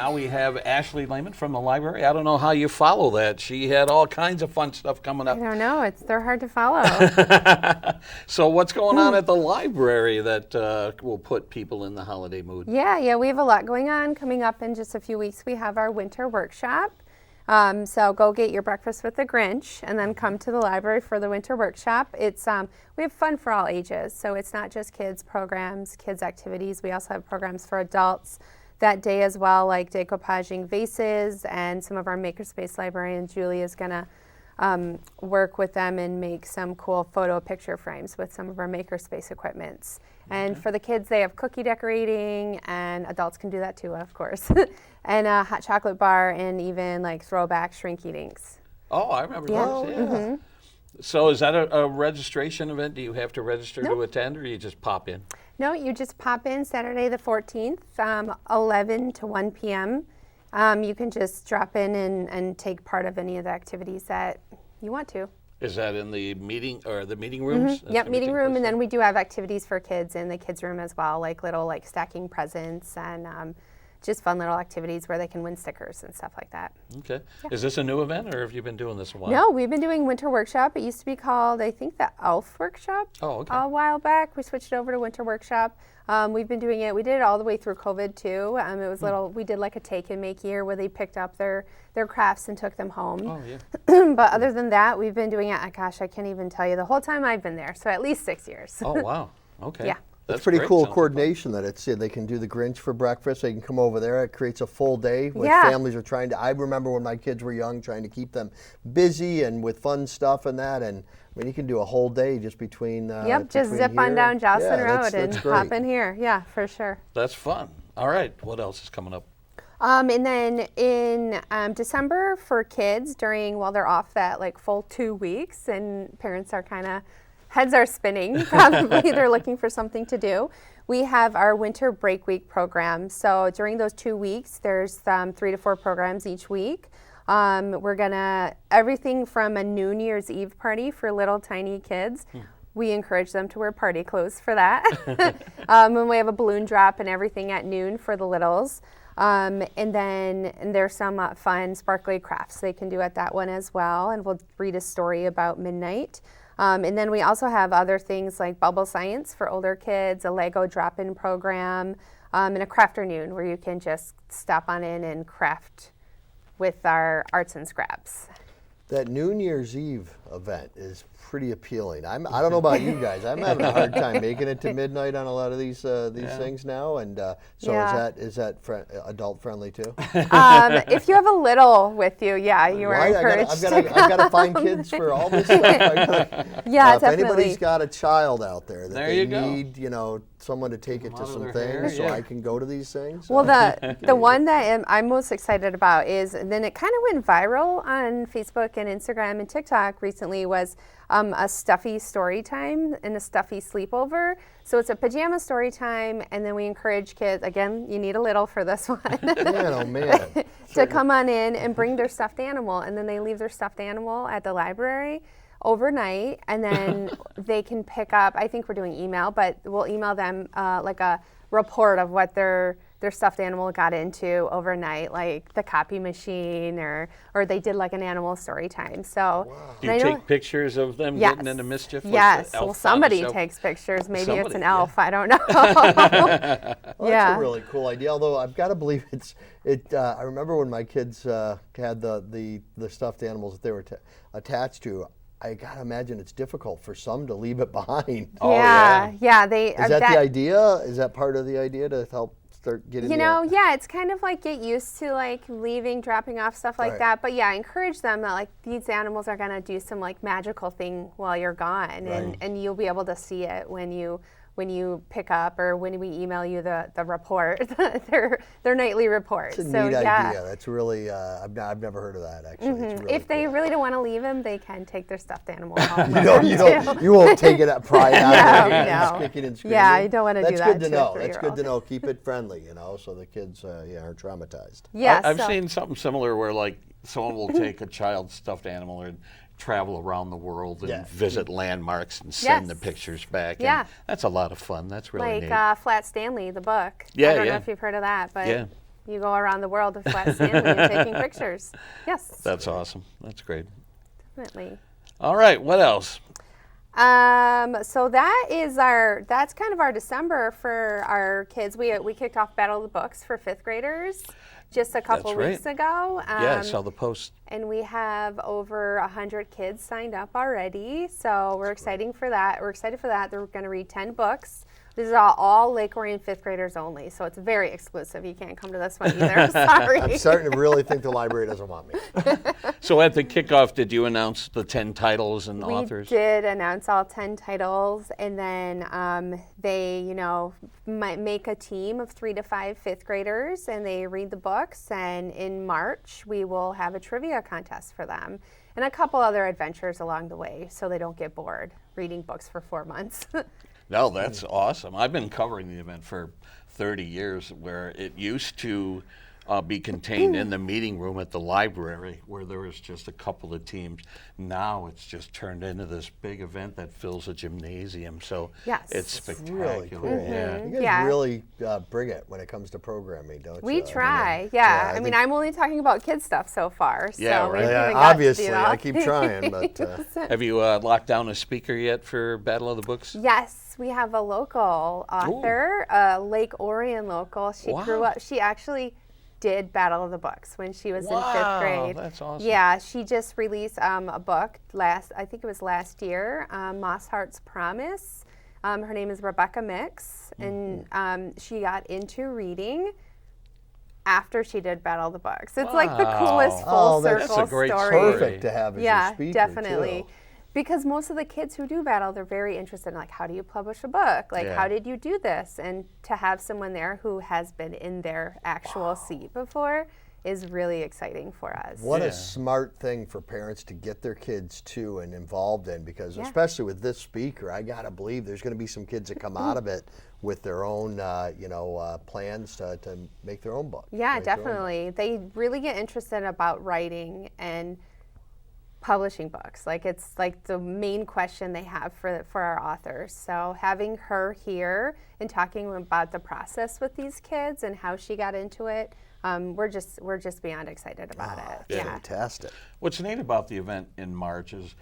now we have Ashley Lehman from the library. I don't know how you follow that. She had all kinds of fun stuff coming up. I don't know. They're hard to follow. So what's going on at the library that will put people in the holiday mood? Yeah, we have a lot going on. Coming up in just a few weeks, we have our winter workshop. So go get your breakfast with the Grinch and then come to the library for the winter workshop. It's we have fun for all ages, so it's not just kids programs, kids activities. We also have programs for adults that day as well, like decoupaging vases, and some of our Makerspace librarian Julie is gonna work with them and make some cool photo picture frames with some of our Makerspace equipments. And for the kids, they have cookie decorating, and adults can do that too, of course. And a hot chocolate bar, and even like throwback shrink eatings. Oh, I remember those. Yeah. Mm-hmm. So is that a registration event? Do you have to register to attend, or you just pop in? No, you just pop in Saturday the 14th, 11 to 1 p.m. You can just drop in and take part of any of the activities that you want to. Is that in the meeting or the meeting rooms? Mm-hmm. Yep, meeting room, and then we do have activities for kids in the kids room as well, like little stacking presents and just fun little activities where they can win stickers and stuff like that. Okay. Yeah. Is this a new event, or have you been doing this a while? No, we've been doing Winter Workshop. It used to be called, I think, the Elf Workshop. Oh, okay. A while back. We switched it over to Winter Workshop. We've been doing it. We did it all the way through COVID too. It was little. We did like a take and make year where they picked up their crafts and took them home. Oh yeah. But other than that, we've been doing it. Gosh, I can't even tell you the whole time I've been there. So at least 6 years. Oh wow. Okay. Yeah. That's pretty great. cool Sounds coordination that it's they can do the Grinch for breakfast. They can come over there. It creates a full day when Yeah. families are trying to. I remember when my kids were young, trying to keep them busy and with fun stuff and that. And I mean, you can do a whole day just between. Yep, just between zip on here. down Jocelyn Yeah, Road that's and great. hop in here. Yeah, for sure. That's fun. All right. What else is coming up? And then in December for kids while they're off that full 2 weeks and parents are heads are spinning, probably they're looking for something to do. We have our winter break week program. So during those 2 weeks, there's 3 to 4 programs each week. We're everything from a New Year's Eve party for little tiny kids. We encourage them to wear party clothes for that. And we have a balloon drop and everything at noon for the littles. And there's some fun sparkly crafts they can do at that one as well. And we'll read a story about midnight. And then we also have other things like bubble science for older kids, a Lego drop-in program, and a crafternoon where you can just stop on in and craft with our arts and scraps. That New Year's Eve event is pretty appealing. I don't know about you guys. I'm having a hard time making it to midnight on a lot of these things now. And so is that adult friendly too? If you have a little with you, yeah, you are encouraged. I've got to find kids for all this stuff. Yeah, if definitely. anybody's got a child out there that they go. need, someone to take it to some hair, things, so I can go to these things. Well, the one that I'm most excited about is, and then it kind of went viral on Facebook and Instagram and TikTok recently, was a stuffy story time and a stuffy sleepover. So it's a pajama story time, and then we encourage kids, again, you need a little for this one, Man. to come on in and bring their stuffed animal, and then they leave their stuffed animal at the library overnight, and then they can pick up, I think we're doing email, but we'll email them like a report of what their stuffed animal got into overnight, like the copy machine or they did like an animal story time. So Do you take pictures of them getting into mischief? Yes. Like Well, somebody takes pictures. Maybe it's an elf. I don't know. Well, that's a really cool idea. Although I've got to believe I remember when my kids had the stuffed animals that they were attached to. I gotta imagine it's difficult for some to leave it behind. Yeah. Is that the idea? Is that part of the idea to help start getting? It's kind of like get used to leaving, dropping off stuff like that. But yeah, encourage them that these animals are gonna do some magical thing while you're gone, and you'll be able to see it when you pick up or when we email you the report, their nightly report. It's a neat idea. That's really I've never heard of that actually. It's really if they cool. really don't want to leave them, they can take their stuffed animal home. You won't take it at pry out No. kicking and screaming. Yeah, you don't want to do that. That's good to know. To That's good to know. Keep it friendly, so the kids aren't traumatized. Yeah, I've seen something similar where someone will take a child's stuffed animal and travel around the world and visit landmarks and send the pictures back. Yeah. And that's a lot of fun. That's really neat. Flat Stanley, the book. Yeah, I don't know if you've heard of that, but you go around the world with flat sand when you're taking pictures. Yes. That's awesome. That's great. Definitely. All right, what else? So that's kind of our December for our kids. We kicked off Battle of the Books for 5th graders just a couple weeks ago. Yeah, I saw the post. And we have over 100 kids signed up already. So we're excited for that. They're going to read 10 books. These are all Lake Orion 5th graders only, so it's very exclusive. You can't come to this one either. Sorry. I'm starting to really think the library doesn't want me. So at the kickoff, did you announce the 10 titles and authors? We did announce all 10 titles, and then they, might make a team of 3 to 5 5th graders, and they read the books. And in March, we will have a trivia contest for them, and a couple other adventures along the way, so they don't get bored reading books for 4 months. No, that's awesome. I've been covering the event for 30 years, where it used to be contained in the meeting room at the library, where there was just a couple of teams. Now it's just turned into this big event that fills a gymnasium. So yes, it's spectacular. Really cool. Yeah. You guys really bring it when it comes to programming, don't you? We try. I mean, I'm only talking about kids stuff so far. Yeah, so right. Yeah, obviously, I keep trying, but Have you locked down a speaker yet for Battle of the Books? Yes, we have a local author, a Lake Orion local. She grew up. She actually did Battle of the Books when she was in 5th grade. That's awesome. Yeah, she just released a book I think it was last year, Moss Heart's Promise. Her name is Rebecca Mix, and she got into reading after she did Battle of the Books. It's like the coolest full circle that's a great story. perfect to have as your speaker, definitely. too. Because most of the kids who do Battle, they're very interested in, like, how do you publish a book? Like, how did you do this? And to have someone there who has been in their actual seat before is really exciting for us. What a smart thing for parents to get their kids to and involved in, because especially with this speaker, I gotta believe there's gonna be some kids that come out of it with their own, plans to make their own book. Yeah, definitely. They really get interested about writing and publishing books. Like, it's like the main question they have for our authors. So having her here and talking about the process with these kids and how she got into it, we're just beyond excited about it. Yeah. Fantastic. What's neat about the event in March is,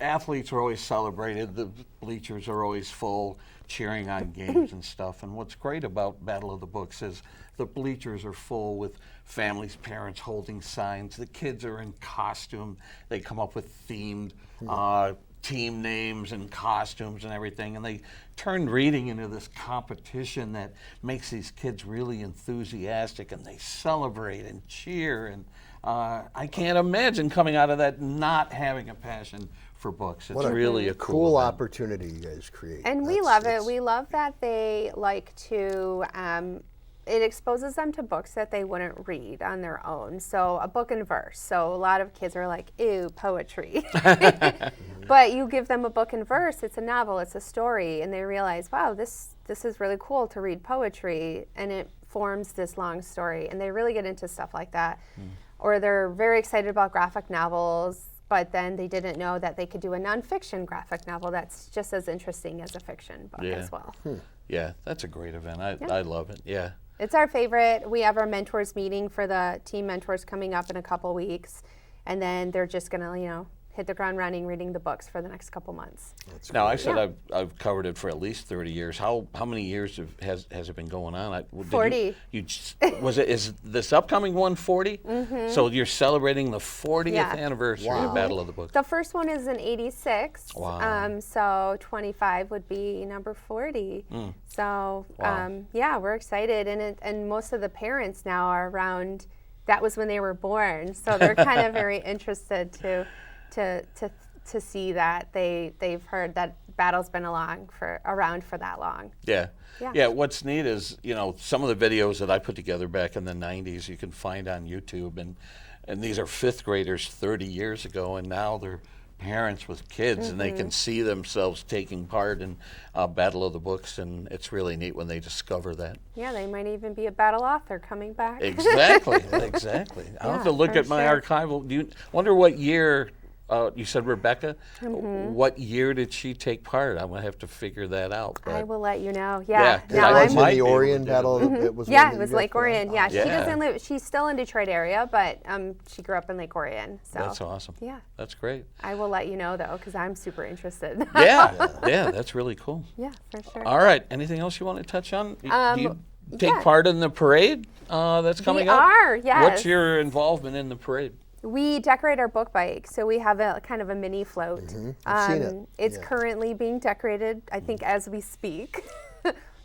athletes are always celebrated, the bleachers are always full, cheering on games and stuff. And what's great about Battle of the Books is the bleachers are full with families, parents holding signs. The kids are in costume. They come up with themed team names and costumes and everything. And they turn reading into this competition that makes these kids really enthusiastic, and they celebrate and cheer. And I can't imagine coming out of that not having a passion for books. It's really a cool event. Opportunity you guys create. And we love it. We love that they like to, it exposes them to books that they wouldn't read on their own. So a book in verse. So a lot of kids are like, ew, poetry. But you give them a book in verse, it's a novel, it's a story, and they realize, wow, this is really cool to read poetry, and it forms this long story. And they really get into stuff like that. Or they're very excited about graphic novels, but then they didn't know that they could do a nonfiction graphic novel that's just as interesting as a fiction book as well. Yeah, that's a great event. I love it. Yeah. It's our favorite. We have our mentors meeting for the team mentors coming up in a couple weeks, and then they're just going to, hit the ground running reading the books for the next couple months. Now, I said I've covered it for at least 30 years. How many years has it been going on? 40. Is this upcoming one 40? So you're celebrating the 40th anniversary of Battle of the Books. The first one is in 86. Wow. So 25 would be number 40. So we're excited, and most of the parents now are around. That was when they were born, so they're kind of very interested to see that they've heard that Battle's been around for that long. Yeah. What's neat is some of the videos that I put together back in the 90s you can find on YouTube, and these are 5th graders 30 years ago, and now they're parents with kids, and they can see themselves taking part in Battle of the Books, and it's really neat when they discover that. Yeah, they might even be a Battle author coming back. Exactly. I'll have to look at my archival. Do you wonder what year you said Rebecca. What year did she take part? I'm gonna have to figure that out. I But will let you know. Yeah, Yeah. I Now Was might it be the able to Orion do battle? it. It was Yeah, one it that was you Lake guys put on? Orion. Yeah, Yeah. she doesn't live. She's still in Detroit area, but she grew up in Lake Orion. So That's awesome. Yeah. That's great. I will let you know though, because I'm super interested. Yeah, that's really cool. Yeah, for sure. All right. Anything else you want to touch on? Do you take yeah. part in the parade that's coming up? are, yes. What's your involvement in the parade? We decorate our book bike, so we have a kind of a mini float. I've seen it. It's Yeah. currently being decorated, I think, as we speak.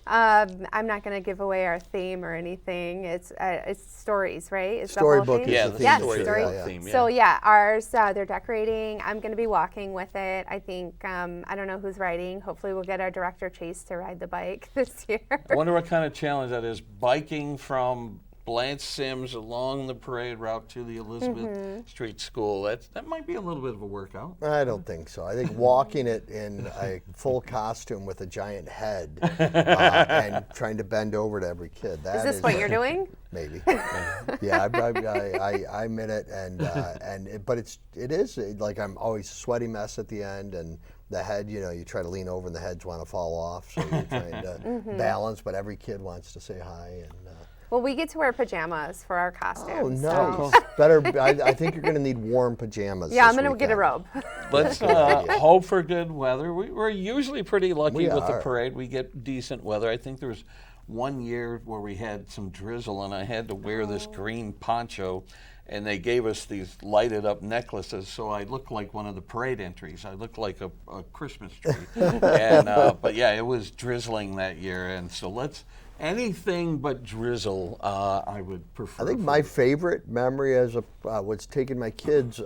I'm not going to give away our theme or anything. It's stories, right? It's the whole Storybook theme? is Yeah, the the theme. Yes, story story. theme. Yeah. So yeah, ours they're decorating. I'm going to be walking with it. I think I don't know who's riding. Hopefully, we'll get our director Chase to ride the bike this year. I wonder what kind of challenge that is. Biking from Blanche Sims along the parade route to the Elizabeth Street School. That might be a little bit of a workout. I don't think so. I think walking it in a full costume with a giant head and trying to bend over to every kid. Is this what you're doing? Maybe. Yeah, I'm in it, but it is like I'm always a sweaty mess at the end, and the head, you try to lean over and the heads want to fall off, so you're trying to balance, but every kid wants to say hi. And Well, we get to wear pajamas for our costumes. no, so- better. I think you're going to need warm pajamas. Yeah, I'm this going to get a weekend. robe. Let's hope for good weather. We're usually pretty lucky We with the are. parade. We get decent weather. I think there was one year where we had some drizzle, and I had to wear this green poncho, and they gave us these lighted up necklaces, so I looked like one of the parade entries. I looked like a Christmas tree. But yeah, it was drizzling that year, and so anything but drizzle, I would prefer. I think my favorite memory was taking my kids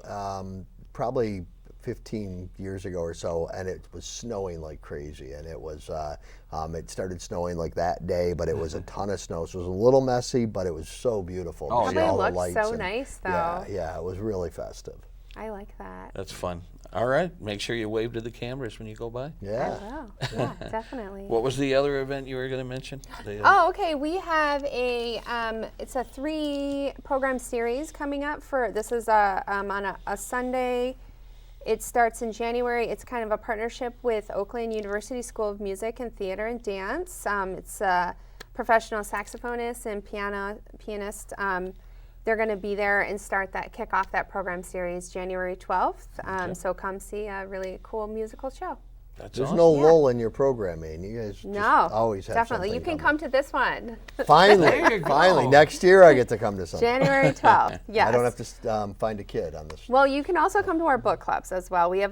probably 15 years ago or so, and it was snowing like crazy, and it started snowing like that day, but it was a ton of snow, so it was a little messy, but it was so beautiful. Oh, to see yeah. all the Probably looked lights so and- nice, though. Yeah, it was really festive. I like that. That's fun. All right, make sure you wave to the cameras when you go by. Yeah. Oh, yeah, definitely. What was the other event you were going to mention? Oh, okay. We have it's a 3-program series coming up this is on a Sunday. It starts in January. It's kind of a partnership with Oakland University School of Music and Theater and Dance. It's a professional saxophonist and pianist. They're going to be there and kick off that program series January 12th. So come see a really cool musical show. That's There's awesome. no lull in your programming. You guys just No, always have definitely. You something can coming. come to this one. There you Finally, go. next year I get to come to something. January 12th. Yes. I don't have to find a kid on this. Well, you can also come to our book clubs as well. We have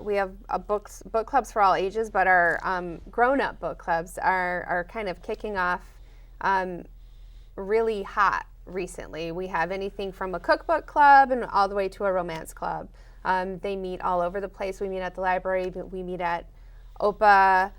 we have book clubs for all ages, but our grown-up book clubs are kind of kicking off really hot recently. We have anything from a cookbook club and all the way to a romance club. They meet all over the place. We meet at the library. We meet at OPA,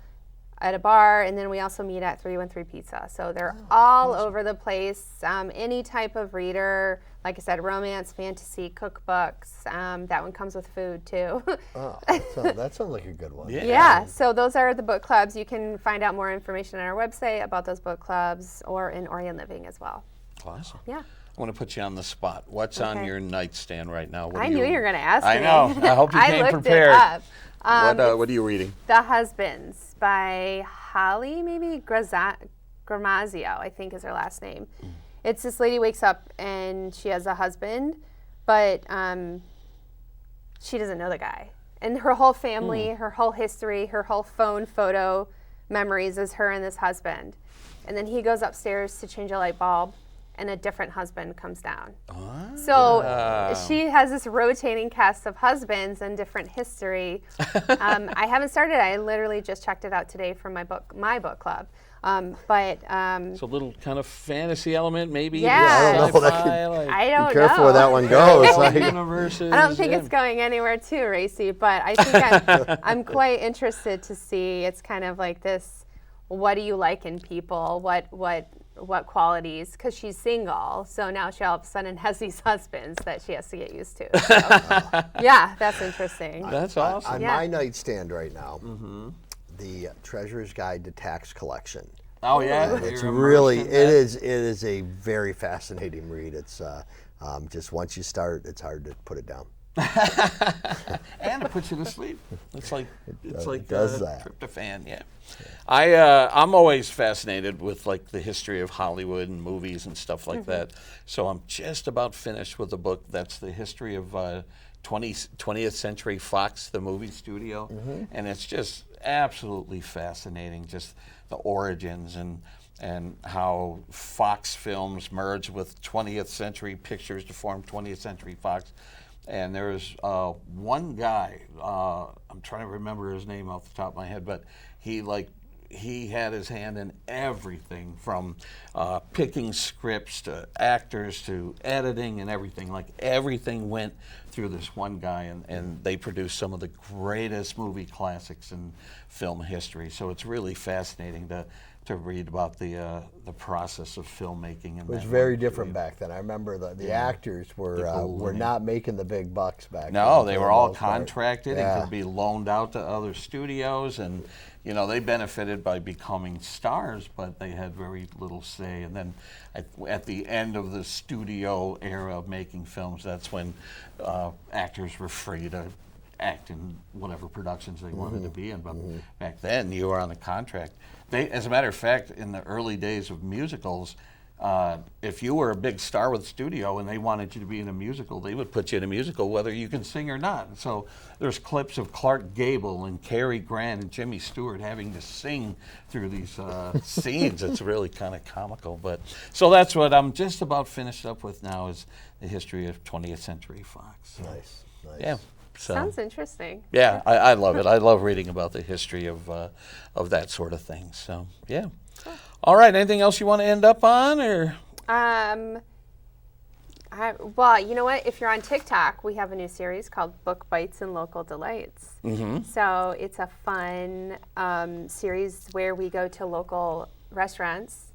at a bar, and then we also meet at 313 Pizza. So they're all over the place. Any type of reader, like I said, romance, fantasy, cookbooks. That one comes with food too. Oh, that sounds like a good one. Yeah. Yeah, so those are the book clubs. You can find out more information on our website about those book clubs or in Orion Living as well. Awesome. Yeah. I want to put you on the spot. What's on Okay. your nightstand right now? What I are knew you were going to ask I me. know. I hope you came looked prepared. It up. What are you reading? The Husbands by Holly, maybe Gramazio, I think is her last name. It's this lady wakes up and she has a husband, but she doesn't know the guy. And her whole family, her whole history, her whole phone photo memories is her and this husband. And then he goes upstairs to change a light bulb, and a different husband comes down. So she has this rotating cast of husbands and different history. I haven't started it. I literally just checked it out today for my book club. It's a little kind of fantasy element, maybe. Yeah. I don't know, that sci-fi, like I don't Be careful know. where that one goes. Like, universes. I don't think yeah. it's going anywhere too racy, but I think I'm quite interested to see. It's kind of like this: what do you like in people? What qualities? Because she's single, so now she all of a sudden has these husbands that she has to get used to. So, yeah, that's interesting. That's awesome. on Yeah. my nightstand right now, the Treasurer's Guide to Tax Collection. Oh yeah, And it's you're really, immersed in it that? is a very fascinating read. It's just once you start, it's hard to put it down. And it puts you to sleep. It's like does that. tryptophan. Yeah. I'm always fascinated with like the history of Hollywood and movies and stuff like that. So I'm just about finished with a book that's the history of 20th Century Fox, the movie studio, and it's just absolutely fascinating. Just the origins and how Fox Films merged with 20th Century Pictures to form 20th Century Fox. And there's one guy, I'm trying to remember his name off the top of my head, but he had his hand in everything from picking scripts to actors to editing and everything. Like everything went through this one guy, and they produced some of the greatest movie classics in film history. So it's really fascinating to read about the process of filmmaking. It was very different back then. I remember the actors were not making the big bucks back then. No, they were all contracted and could be loaned out to other studios, and they benefited by becoming stars, but they had very little say. And then at the end of the studio era of making films, that's when actors were free to act in whatever productions they wanted to be in. But back then, you were on a contract. As a matter of fact, in the early days of musicals, if you were a big star with the studio and they wanted you to be in a musical, they would put you in a musical whether you can sing or not. And so there's clips of Clark Gable and Cary Grant and Jimmy Stewart having to sing through these scenes. It's really kind of comical. But so that's what I'm just about finished up with now, is the history of 20th Century Fox. Nice. Yeah. So, sounds interesting. Yeah, I love it. I love reading about the history of that sort of thing. So, yeah. Cool. All right. Anything else you want to end up on, or? Well, you know what? If you're on TikTok, we have a new series called Book Bites and Local Delights. So it's a fun series where we go to local restaurants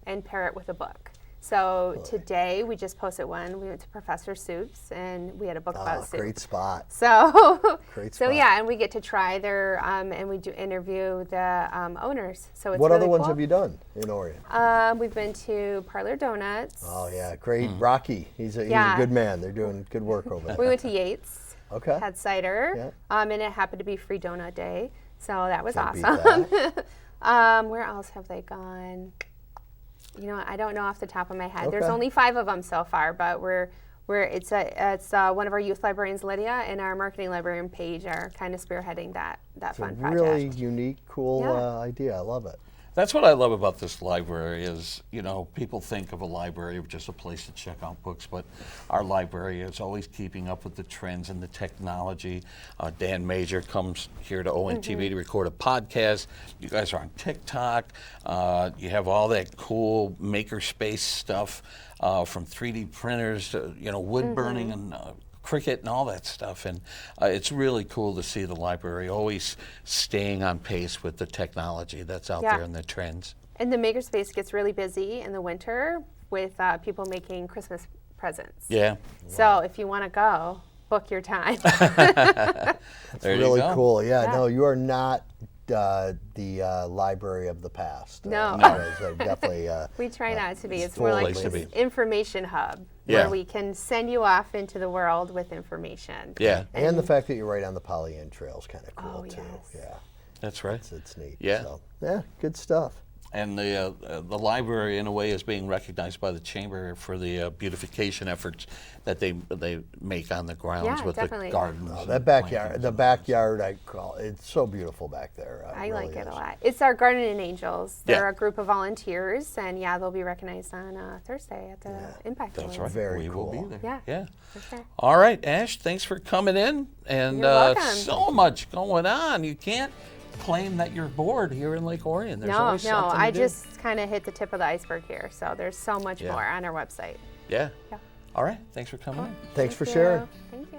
and pair it with a book. So today we just posted one. We went to Professor Soup's and we had a book about soup. Great spot. So, Great so spot. yeah, and we get to try their and we do interview the owners. So it's What really other ones cool. have you done in Orion? We've been to Parlor Donuts. Oh yeah, great. Rocky, he's a good man. They're doing good work over there. We went to Yates. Okay. Had cider. Yeah. And it happened to be free donut day, so that was Can't beat awesome. that. Where else have they gone? I don't know off the top of my head. Okay. There's only 5 of them so far, but it's one of our youth librarians, Lydia, and our marketing librarian, Paige, are kind of spearheading that fun project. Really unique, cool Yeah. idea. I love it. That's what I love about this library is, people think of a library as just a place to check out books, but our library is always keeping up with the trends and the technology. Dan Major comes here to ONTV to record a podcast. You guys are on TikTok. You have all that cool makerspace stuff from 3D printers to, wood burning and Cricut and all that stuff, and it's really cool to see the library always staying on pace with the technology that's out there and the trends. And the makerspace gets really busy in the winter with people making Christmas presents. Yeah. So if you want to go, book your time. That's There you really go. cool. Yeah, no, you are not the library of the past. No. You guys are definitely. We try not to be. It's full more like place to this be. information hub Yeah. where we can send you off into the world with information. Yeah, And the fact that you're right on the Pollyant Trail is kind of cool too. yes. Yeah, that's right. it's neat. Yeah. So, yeah, good stuff. And the library, in a way, is being recognized by the chamber for the beautification efforts that they make on the grounds Yeah, with definitely. the gardens. Oh, and that backyard, plantings the and backyard, I call it's so beautiful back there. I really like it a is. lot. It's our Gardening Angels. They're Yeah. a group of volunteers, and they'll be recognized on Thursday at the Impact That's Awards. right. Very we will cool. be there. Yeah. Yeah. For sure. All right, Ash, thanks for coming in. And You're welcome. so much going on. You can't claim that you're bored here in Lake Orion. There's No, always something to I do. just kind of hit the tip of the iceberg here. So there's so much more on our website. Yeah. Yeah. All right, thanks for coming in. Thanks for Thank sharing. you. Thank you.